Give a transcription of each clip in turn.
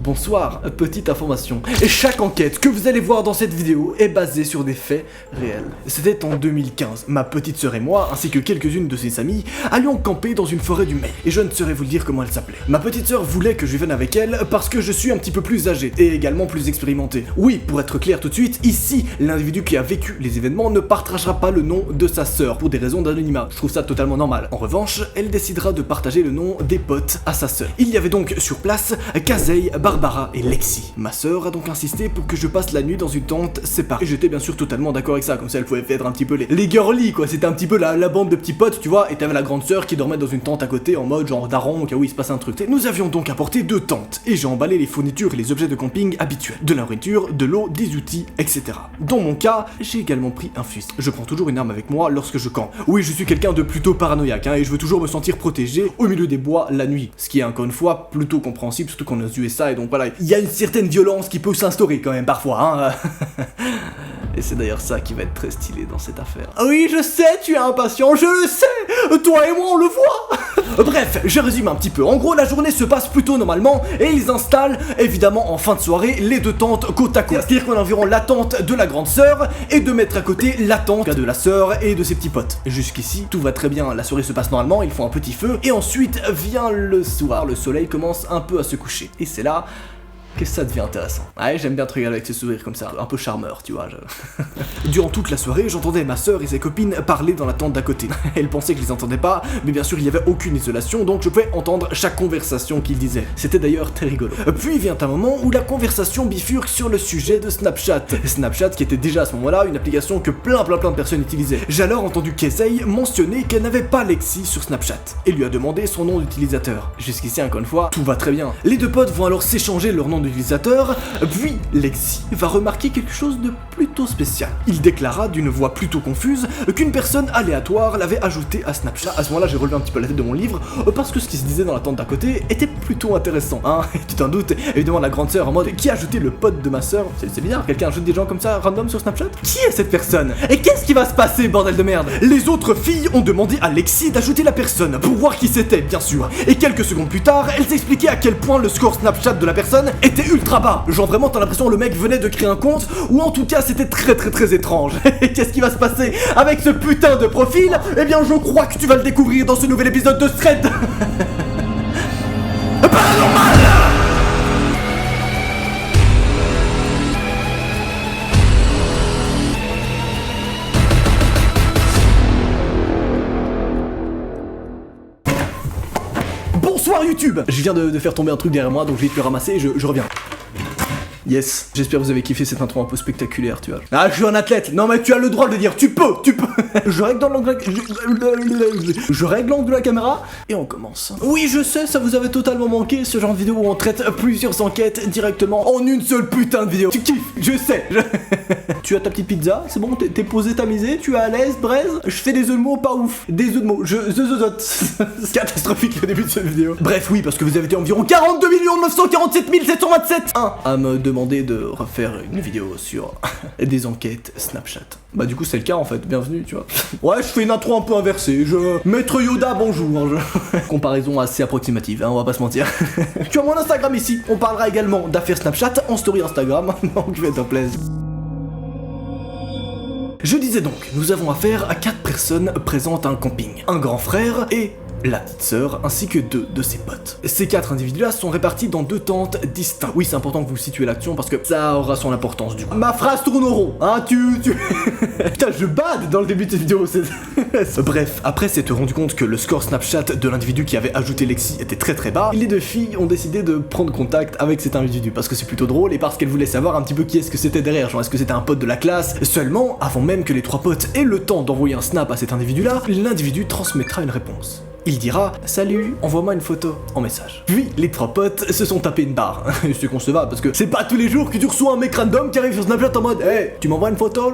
Bonsoir, petite information. Chaque enquête que vous allez voir dans cette vidéo est basée sur des faits réels. C'était en 2015. Ma petite sœur et moi, ainsi que quelques-unes de ses amies, allions camper dans une forêt du Maine. Et je ne saurais vous le dire comment elle s'appelait. Ma petite sœur voulait que je vienne avec elle parce que je suis un petit peu plus âgé et également plus expérimenté. Oui, pour être clair tout de suite, ici, l'individu qui a vécu les événements ne partagera pas le nom de sa sœur pour des raisons d'anonymat. Je trouve ça totalement normal. En revanche, elle décidera de partager le nom des potes à sa sœur. Il y avait donc sur place Kazei, Barbara et Lexi. Ma sœur a donc insisté pour que je passe la nuit dans une tente séparée. Et j'étais bien sûr totalement d'accord avec ça, comme ça elle pouvait faire un petit peu les girly quoi, c'était un petit peu la bande de petits potes, tu vois, et t'avais la grande sœur qui dormait dans une tente à côté en mode genre daron au cas où il se passe un truc. Nous avions donc apporté 2 tentes, et j'ai emballé les fournitures et les objets de camping habituels. De la nourriture, de l'eau, des outils, etc. Dans mon cas, j'ai également pris un fusil. Je prends toujours une arme avec moi lorsque je campe. Oui, je suis quelqu'un de plutôt paranoïaque, et je veux toujours me sentir protégé au milieu des bois la nuit. Ce qui est encore une fois plutôt compréhensible, surtout qu'on est aux USA, et donc voilà, il y a une certaine violence qui peut s'instaurer quand même parfois, Et c'est d'ailleurs ça qui va être très stylé dans cette affaire. Oui, je sais, tu es impatient, je le sais. Toi et moi, on le voit. Bref, je résume un petit peu. En gros, la journée se passe plutôt normalement et ils installent, évidemment, en fin de soirée, les 2 tentes côte à côte. C'est-à-dire qu'on a environ la tente de la grande sœur et de mettre à côté la tente de la sœur et de ses petits potes. Jusqu'ici, tout va très bien. La soirée se passe normalement, ils font un petit feu et ensuite vient le soir. Le soleil commence un peu à se coucher. Et c'est là que ça devient intéressant. Ouais, j'aime bien te regarder avec ce sourire comme ça, un peu charmeur, tu vois. Durant toute la soirée, j'entendais ma sœur et ses copines parler dans la tente d'à côté. Elles pensaient que je les entendais pas, mais bien sûr, il y avait aucune isolation, donc je pouvais entendre chaque conversation qu'ils disaient. C'était d'ailleurs très rigolo. Puis vient un moment où la conversation bifurque sur le sujet de Snapchat. Snapchat qui était déjà à ce moment-là une application que plein de personnes utilisaient. J'ai alors entendu Kazei mentionner qu'elle n'avait pas Lexi sur Snapchat et lui a demandé son nom d'utilisateur. Jusqu'ici, encore une fois, tout va très bien. Les 2 potes vont alors s'échanger leur nom d'utilisateur, puis Lexi va remarquer quelque chose de plutôt spécial. Il déclara d'une voix plutôt confuse qu'une personne aléatoire l'avait ajouté à Snapchat. À ce moment-là, j'ai relevé un petit peu la tête de mon livre parce que ce qui se disait dans la tente d'à côté était plutôt intéressant, Tu t'en doutes, évidemment la grande sœur en mode qui a ajouté le pote de ma sœur. C'est bizarre, quelqu'un ajoute des gens comme ça random sur Snapchat? Qui est cette personne? Et qu'est-ce qui va se passer, bordel de merde? Les autres filles ont demandé à Lexi d'ajouter la personne pour voir qui c'était, bien sûr. Et quelques secondes plus tard, elles expliquaient à quel point le score Snapchat de la personne était ultra bas. Genre vraiment t'as l'impression que le mec venait de créer un compte, ou en tout cas c'était très étrange. Et qu'est-ce qui va se passer avec ce putain de profil? Eh bien je crois que tu vas le découvrir dans ce nouvel épisode de Thread. Paranormal. Bonsoir YouTube. Je viens de faire tomber un truc derrière moi, donc je vais te le ramasser et je reviens. Yes, j'espère que vous avez kiffé cette intro un peu spectaculaire, tu vois. Ah, je suis un athlète. Non mais tu as le droit de le dire, tu peux. Je règle dans l'angle, je règle l'angle de la caméra et on commence. Oui, je sais, ça vous avait totalement manqué ce genre de vidéo où on traite plusieurs enquêtes directement en une seule putain de vidéo. Tu kiffes, je sais. Tu as ta petite pizza, c'est bon, t'es posé, tamisé, tu es à l'aise, braise. Je fais des jeux de mots pas ouf, des jeux de mots. C'est catastrophique le début de cette vidéo. Bref, oui, parce que vous avez été environ 42 947 727 à me demander de refaire une vidéo sur des enquêtes Snapchat. Bah du coup c'est le cas en fait, bienvenue tu vois. Ouais, je fais une intro un peu inversée, Maître Yoda bonjour. Comparaison assez approximative, on va pas se mentir. Tu as mon Instagram ici, on parlera également d'affaires Snapchat en story Instagram, donc fais-toi plaisir. Je disais donc, nous avons affaire à 4 personnes présentes à un camping. Un grand frère et la petite sœur, ainsi que 2 de ses potes. Ces 4 individus-là sont répartis dans 2 tentes distinctes. Oui, c'est important que vous situez l'action parce que ça aura son importance du coup. Ma phrase tourne au rond, Putain, je bade dans le début de cette vidéo, Bref, après s'être rendu compte que le score Snapchat de l'individu qui avait ajouté Lexi était très bas, les 2 filles ont décidé de prendre contact avec cet individu parce que c'est plutôt drôle et parce qu'elles voulaient savoir un petit peu qui est-ce que c'était derrière, genre est-ce que c'était un pote de la classe. Seulement, avant même que les 3 potes aient le temps d'envoyer un snap à cet individu-là, l'individu transmettra une réponse. Il dira « Salut, envoie-moi une photo » en message. Puis, les 3 potes se sont tapés une barre. C'est concevable, parce que c'est pas tous les jours que tu reçois un mec random qui arrive sur Snapchat en mode « Hey, tu m'envoies une photo ?»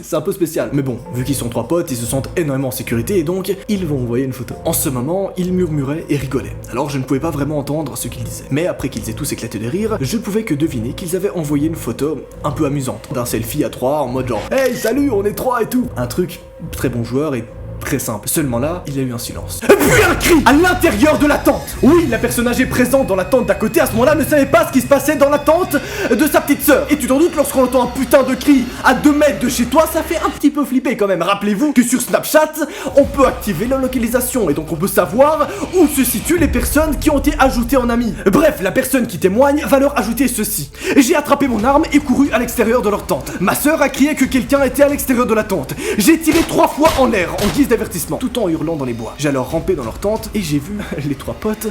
C'est un peu spécial. Mais bon, vu qu'ils sont 3 potes, ils se sentent énormément en sécurité et donc, ils vont envoyer une photo. En ce moment, ils murmuraient et rigolaient. Alors je ne pouvais pas vraiment entendre ce qu'ils disaient. Mais après qu'ils aient tous éclaté de rire, je pouvais que deviner qu'ils avaient envoyé une photo un peu amusante. D'un selfie à 3 en mode genre « Hey, salut, on est 3 et tout !» Un truc très bon joueur et Très simple. Seulement là, il y a eu un silence. Puis un cri à l'intérieur de la tente. Oui, la personne âgée présente dans la tente d'à côté à ce moment-là ne savait pas ce qui se passait dans la tente de sa petite sœur. Et tu t'en doutes, lorsqu'on entend un putain de cri à 2 mètres de chez toi, ça fait un petit peu flipper quand même. Rappelez-vous que sur Snapchat, on peut activer la localisation et donc on peut savoir où se situent les personnes qui ont été ajoutées en amis. Bref, la personne qui témoigne va leur ajouter ceci. J'ai attrapé mon arme et couru à l'extérieur de leur tente. Ma sœur a crié que quelqu'un était à l'extérieur de la tente. J'ai tiré 3 fois en l'air en guise d'avertissement, tout en hurlant dans les bois. J'ai alors rampé dans leur tente et j'ai vu les 3 potes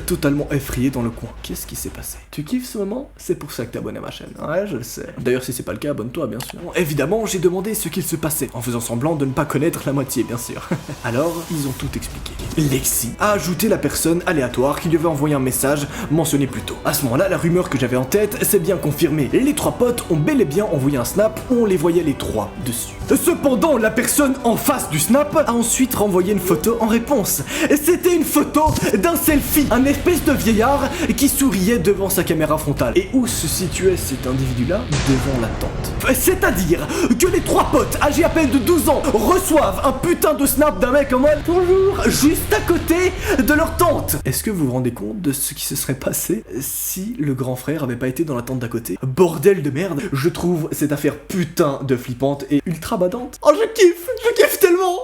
totalement effrayés dans le coin. Qu'est-ce qui s'est passé? Tu kiffes ce moment? C'est pour ça que t'es abonné à ma chaîne. Ouais, je le sais. D'ailleurs, si c'est pas le cas, abonne-toi, bien sûr. Évidemment, j'ai demandé ce qu'il se passait, en faisant semblant de ne pas connaître la moitié, bien sûr. Alors, ils ont tout expliqué. Lexi a ajouté la personne aléatoire qui lui avait envoyé un message mentionné plus tôt. À ce moment-là, la rumeur que j'avais en tête s'est bien confirmée. Les 3 potes ont bel et bien envoyé un snap où on les voyait les 3 dessus. Cependant, la personne en face du snap a ensuite renvoyé une photo en réponse. C'était une photo d'un selfie, un espèce de vieillard qui souriait devant sa caméra frontale. Et où se situait cet individu-là? Devant la tente. C'est-à-dire que les 3 potes âgés à peine de 12 ans reçoivent un putain de snap d'un mec en mode bonjour, juste à côté de leur tente. Est-ce que vous vous rendez compte de ce qui se serait passé si le grand frère avait pas été dans la tente d'à côté? Bordel de merde, je trouve cette affaire putain de flippante et ultra badante. Oh, je kiffe tellement.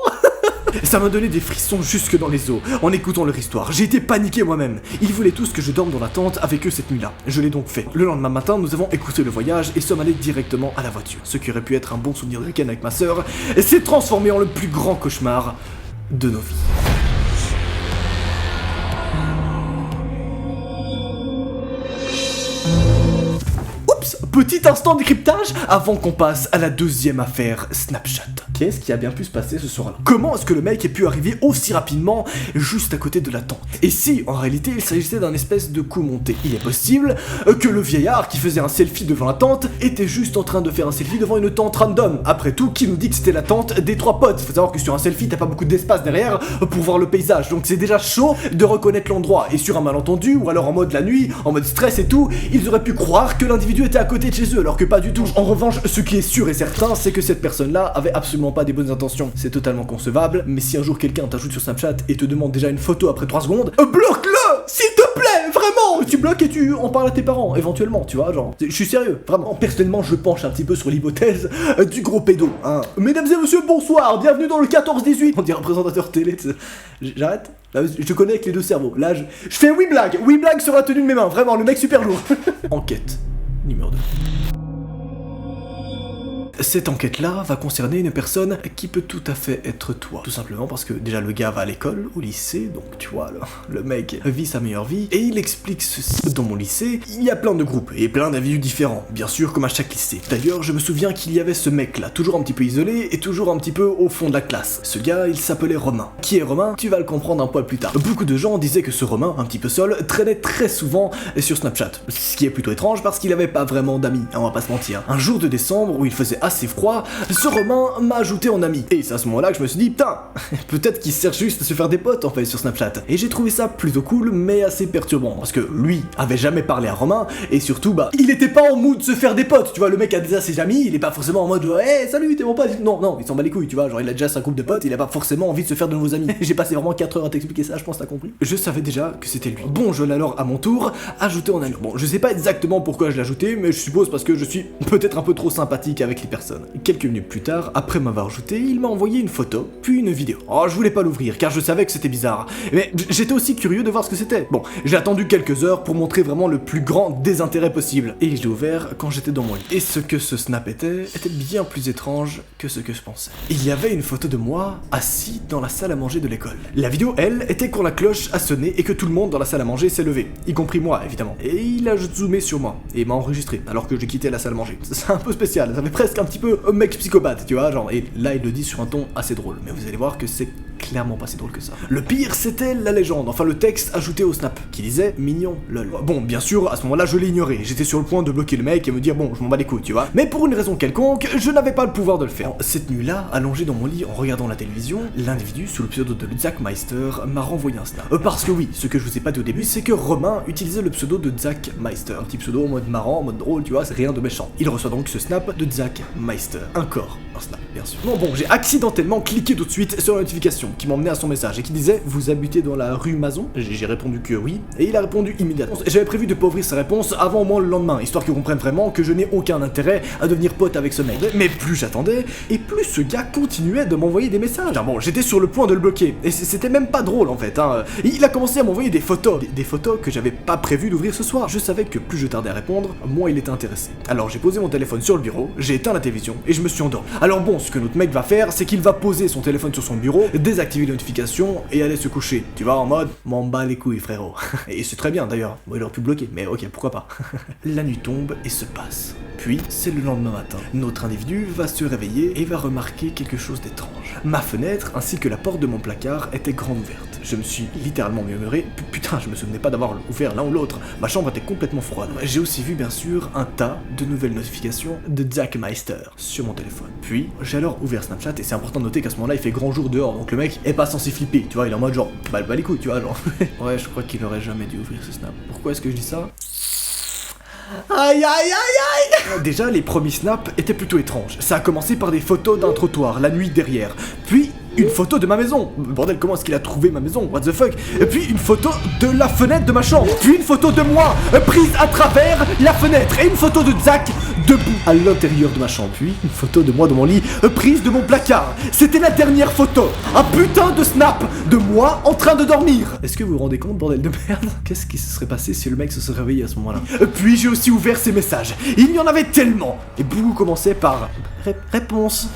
Ça m'a donné des frissons jusque dans les os en écoutant leur histoire. J'ai été paniqué moi-même. Ils voulaient tous que je dorme dans la tente avec eux cette nuit-là. Je l'ai donc fait. Le lendemain matin, nous avons écouté le voyage et sommes allés directement à la voiture. Ce qui aurait pu être un bon souvenir de week-end avec ma sœur s'est transformé en le plus grand cauchemar de nos vies. Petit instant de cryptage avant qu'on passe à la deuxième affaire Snapchat. Qu'est-ce qui a bien pu se passer ce soir-là? Comment est-ce que le mec ait pu arriver aussi rapidement juste à côté de la tente? Et si, en réalité, il s'agissait d'un espèce de coup monté? Il est possible que le vieillard qui faisait un selfie devant la tente était juste en train de faire un selfie devant une tente random. Après tout, qui nous dit que c'était la tente des 3 potes? Faut savoir que sur un selfie, t'as pas beaucoup d'espace derrière pour voir le paysage, donc c'est déjà chaud de reconnaître l'endroit. Et sur un malentendu, ou alors en mode la nuit, en mode stress et tout, ils auraient pu croire que l'individu était à côté de chez eux, alors que pas du tout. En revanche, ce qui est sûr et certain, c'est que cette personne-là avait absolument pas des bonnes intentions. C'est totalement concevable, mais si un jour quelqu'un t'ajoute sur Snapchat et te demande déjà une photo après 3 secondes, bloque-le, s'il te plaît, vraiment. Tu bloques et tu en parles à tes parents, éventuellement, tu vois, genre, je suis sérieux, vraiment. Personnellement, je penche un petit peu sur l'hypothèse du gros pédo, hein. Mesdames et messieurs, bonsoir, bienvenue dans le 14-18. On dit présentateur télé, j'arrête. Là, je connais avec les 2 cerveaux. Là, je fais oui blague sur la tenue de mes mains, vraiment, le mec super lourd. Enquête numéro 2. Cette enquête-là va concerner une personne qui peut tout à fait être toi. Tout simplement parce que déjà le gars va à l'école, au lycée, donc tu vois, le mec vit sa meilleure vie, et il explique ceci. Dans mon lycée, il y a plein de groupes, et plein d'individus différents, bien sûr comme à chaque lycée. D'ailleurs, je me souviens qu'il y avait ce mec-là, toujours un petit peu isolé, et toujours un petit peu au fond de la classe. Ce gars, il s'appelait Romain. Qui est Romain? Tu vas le comprendre un poil plus tard. Beaucoup de gens disaient que ce Romain, un petit peu seul, traînait très souvent sur Snapchat. Ce qui est plutôt étrange parce qu'il avait pas vraiment d'amis, on va pas se mentir. Un jour de décembre où il faisait assez froid, ce Romain m'a ajouté en ami. Et c'est à ce moment-là que je me suis dit, putain, peut-être qu'il sert juste à se faire des potes en fait sur Snapchat. Et j'ai trouvé ça plutôt cool, mais assez perturbant, parce que lui avait jamais parlé à Romain, et surtout, bah, il était pas en mood de se faire des potes, tu vois, le mec a déjà ses amis, il est pas forcément en mode, hey, salut, t'es mon pote. Non, il s'en bat les couilles, tu vois, genre il a déjà sa groupe de potes, il a pas forcément envie de se faire de nouveaux amis. J'ai passé vraiment 4 heures à t'expliquer ça, je pense t'as compris. Je savais déjà que c'était lui. Bon, je l'ai alors à mon tour ajouté en ami. Bon, je sais pas exactement pourquoi je l'ai ajouté, mais je suppose parce que je suis peut-être un peu trop sympathique avec les personnes. Quelques minutes plus tard, après m'avoir ajouté, il m'a envoyé une photo, puis une vidéo. Oh, je voulais pas l'ouvrir, car je savais que c'était bizarre. Mais j'étais aussi curieux de voir ce que c'était. Bon, j'ai attendu quelques heures pour montrer vraiment le plus grand désintérêt possible. Et je l'ai ouvert quand j'étais dans mon lit. Et ce que ce snap était bien plus étrange que ce que je pensais. Il y avait une photo de moi, assis dans la salle à manger de l'école. La vidéo, elle, était quand la cloche a sonné et que tout le monde dans la salle à manger s'est levé. Y compris moi, évidemment. Et il a zoomé sur moi, et m'a enregistré, alors que j'ai quitté la salle à manger. C'est un peu spécial, ça fait presque un petit peu un mec psychopathe, tu vois, genre, et là il le dit sur un ton assez drôle, mais vous allez voir que c'est clairement pas si drôle que ça. Le pire, c'était la légende, enfin le texte ajouté au snap, qui disait mignon, lol. Bon, bien sûr, à ce moment-là, je l'ai ignoré. J'étais sur le point de bloquer le mec et me dire bon, je m'en bats les couilles, tu vois. Mais pour une raison quelconque, je n'avais pas le pouvoir de le faire. Cette nuit-là, allongé dans mon lit en regardant la télévision, l'individu sous le pseudo de Zach Meister m'a renvoyé un snap. Parce que oui, ce que je vous ai pas dit au début, c'est que Romain utilisait le pseudo de Zach Meister. Un petit pseudo en mode marrant, en mode drôle, tu vois, c'est rien de méchant. Il reçoit donc ce snap de Zach Meister. Encore un snap, bien sûr. Non, bon, j'ai accidentellement cliqué tout de suite sur la notification qui m'emmenait à son message et qui disait vous habitez dans la rue Mazon. J'ai répondu que oui, et il a répondu immédiatement. J'avais prévu de pas ouvrir sa réponse avant au moins le lendemain, histoire qu'il comprenne vraiment que je n'ai aucun intérêt à devenir pote avec ce mec. Mais plus j'attendais, et plus ce gars continuait de m'envoyer des messages. Alors bon, j'étais sur le point de le bloquer, et c'était même pas drôle en fait, hein. Il a commencé à m'envoyer des photos, des photos que j'avais pas prévu d'ouvrir ce soir. Je savais que plus je tardais à répondre, moins il était intéressé. Alors j'ai posé mon téléphone sur le bureau, j'ai éteint la télévision, et je me suis endormi. Alors bon, ce que notre mec va faire, c'est qu'il va poser son téléphone sur son bureau, désactiver les notifications, et aller se coucher. Tu vois, en mode, m'en bats les couilles frérot. Et c'est très bien d'ailleurs, bon, il aurait pu bloquer, mais ok, pourquoi pas. La nuit tombe et se passe. Puis, c'est le lendemain matin. Notre individu va se réveiller et va remarquer quelque chose d'étrange. Ma fenêtre ainsi que la porte de mon placard étaient grande ouverte. Je me suis littéralement murmuré, putain, je me souvenais pas d'avoir ouvert l'un ou l'autre. Ma chambre était complètement froide. J'ai aussi vu bien sûr un tas de nouvelles notifications de Zach Meister sur mon téléphone. Puis, j'ai alors ouvert Snapchat et c'est important de noter qu'à ce moment-là, il fait grand jour dehors. Donc le mec est pas censé flipper, tu vois, il est en mode genre, bah les couilles, tu vois, genre. Ouais, je crois qu'il aurait jamais dû ouvrir ce snap. Pourquoi est-ce que je dis ça ? Aïe aïe aïe aïe. Déjà, les premiers snaps étaient plutôt étranges. Ça a commencé par des photos d'un trottoir, la nuit derrière. Puis, une photo de ma maison. Bordel, comment est-ce qu'il a trouvé ma maison? What the fuck? Et puis, une photo de la fenêtre de ma chambre. Puis, une photo de moi, prise à travers la fenêtre. Et une photo de Zach debout à l'intérieur de ma chambre. Puis, une photo de moi dans mon lit, prise de mon placard. C'était la dernière photo. Un putain de snap de moi en train de dormir. Est-ce que vous vous rendez compte, bordel de merde? Qu'est-ce qui se serait passé si le mec se serait réveillé à ce moment-là? Puis, j'ai aussi ouvert ses messages. Il y en avait tellement. Et beaucoup commençaient par réponse.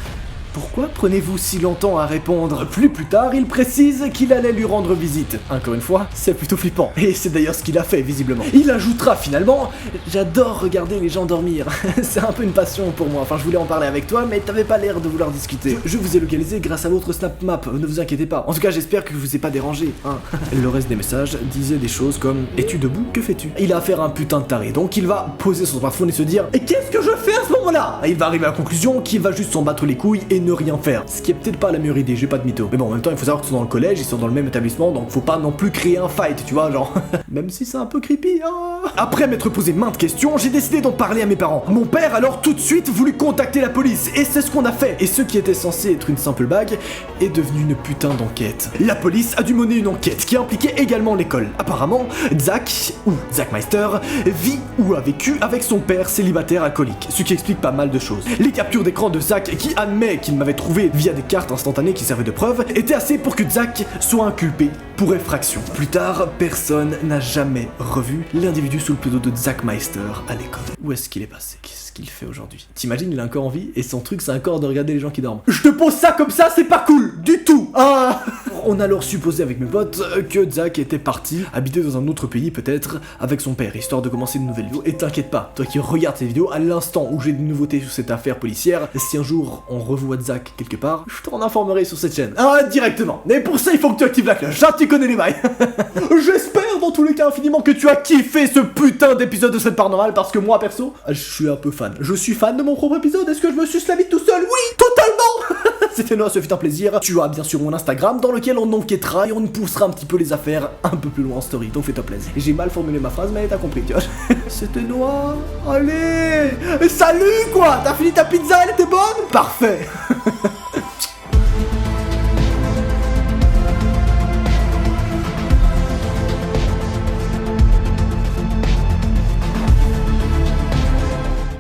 Pourquoi prenez-vous si longtemps à répondre? Plus tard, il précise qu'il allait lui rendre visite. Encore une fois, c'est plutôt flippant. Et c'est d'ailleurs ce qu'il a fait, visiblement. Il ajoutera finalement « J'adore regarder les gens dormir. C'est un peu une passion pour moi. Enfin, je voulais en parler avec toi, mais t'avais pas l'air de vouloir discuter. Je vous ai localisé grâce à votre snap map. Ne vous inquiétez pas. En tout cas, j'espère que je vous ai pas dérangé. Hein. » Le reste des messages disait des choses comme « Es-tu debout? Que fais-tu » Il a affaire à un putain de taré. Donc, il va poser son smartphone et se dire « Et qu'est-ce que je fais à ce moment-là » Il va arriver à la conclusion qu'il va juste s'en battre les couilles et ne rien faire. Ce qui est peut-être pas la meilleure idée, j'ai pas de mytho. Mais bon, en même temps, il faut savoir qu'ils sont dans le collège, ils sont dans le même établissement, donc faut pas non plus créer un fight, tu vois, genre. Même si c'est un peu creepy, hein. Après m'être posé maintes questions, j'ai décidé d'en parler à mes parents. Mon père alors tout de suite voulu contacter la police, et c'est ce qu'on a fait. Et ce qui était censé être une simple bague est devenu une putain d'enquête. La police a dû mener une enquête qui impliquait également l'école. Apparemment, Zach, ou Zach Meister, vit ou a vécu avec son père célibataire alcoolique, ce qui explique pas mal de choses. Les captures d'écran de Zach, qui admet qu'il m'avait trouvé via des cartes instantanées qui servaient de preuve, étaient assez pour que Zach soit inculpé pour effraction. Plus tard, personne n'a jamais revu l'individu sous le pseudo de Zach Meister à l'école. Où est-ce qu'il est passé? Qu'est-ce qu'il fait aujourd'hui? T'imagines, il est encore en vie et son truc c'est encore de regarder les gens qui dorment. Je te pose ça comme ça, c'est pas cool du tout. Ah. On a alors supposé avec mes potes que Zach était parti habiter dans un autre pays peut-être avec son père, histoire de commencer une nouvelle vidéo. Et t'inquiète pas, toi qui regardes ces vidéos, à l'instant où j'ai des nouveautés sur cette affaire policière, si un jour on revoit Zach quelque part, je t'en informerai sur cette chaîne. Ah, directement. Mais pour ça, il faut que tu actives la cloche. Ah, tu connais les bails. J'espère dans tous les cas infiniment que tu as kiffé ce putain d'épisode de cette paranormale, parce que moi perso, je suis un peu fan. Je suis fan de mon propre épisode. Est-ce que je me suce la bite tout seul? Oui, totalement. C'était Noah, ce fut un plaisir. Tu as bien sûr mon Instagram dans lequel on enquêtera et on poussera un petit peu les affaires un peu plus loin en story. Donc fais-toi plaisir. J'ai mal formulé ma phrase, mais t'as compris, tu vois. C'était Noah. Allez, salut quoi. T'as fini ta pizza, elle était bonne? Parfait.